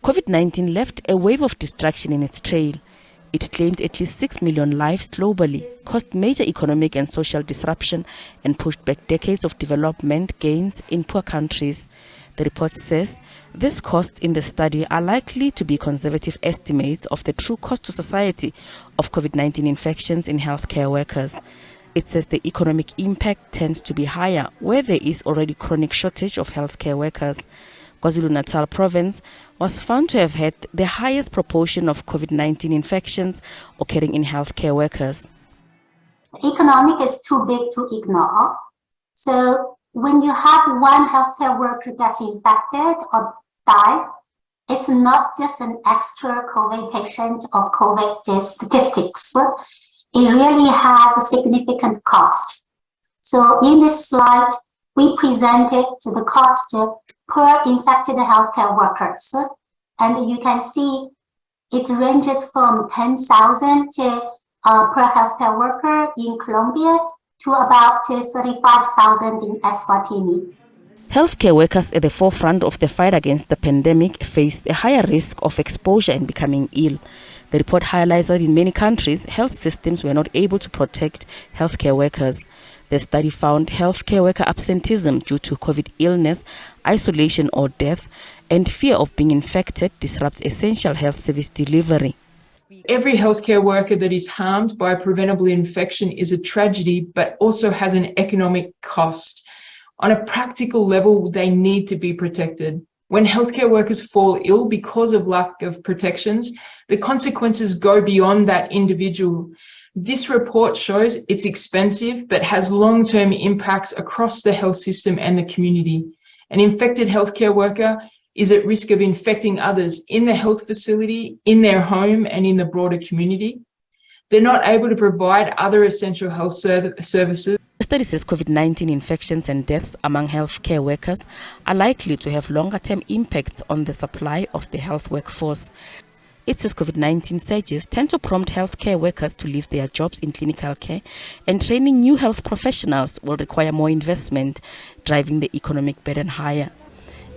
COVID-19 left a wave of destruction in its trail. It claimed at least 6 million lives globally, caused major economic and social disruption, and pushed back decades of development gains in poor countries. The report says these costs in the study are likely to be conservative estimates of the true cost to society of COVID-19 infections in healthcare workers. It says the economic impact tends to be higher where there is already chronic shortage of healthcare workers. KwaZulu-Natal province was found to have had the highest proportion of COVID-19 infections occurring in healthcare workers. Economic is too big to ignore. So when you have one healthcare worker that's infected or died, it's not just an extra COVID patient or COVID statistics. It really has a significant cost. So in this slide, we presented the cost per infected healthcare workers. And you can see it ranges from 10,000 per healthcare worker in Colombia to about 35,000 in Eswatini. Healthcare workers at the forefront of the fight against the pandemic faced a higher risk of exposure and becoming ill. The report highlights that in many countries, health systems were not able to protect healthcare workers. The study found healthcare worker absenteeism due to COVID illness, isolation or death, and fear of being infected disrupts essential health service delivery. Every healthcare worker that is harmed by a preventable infection is a tragedy, but also has an economic cost. On a practical level, they need to be protected. When healthcare workers fall ill because of lack of protections, the consequences go beyond that individual. This report shows it's expensive, but has long-term impacts across the health system and the community. An infected healthcare worker is at risk of infecting others in the health facility, in their home, and in the broader community. They're not able to provide other essential health services. The study says COVID-19 infections and deaths among healthcare workers are likely to have longer-term impacts on the supply of the health workforce. It says COVID-19 surges tend to prompt healthcare workers to leave their jobs in clinical care, and training new health professionals will require more investment, driving the economic burden higher.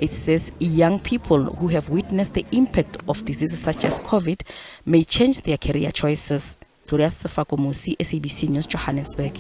It says young people who have witnessed the impact of diseases such as COVID may change their career choices. SABC News, Johannesburg.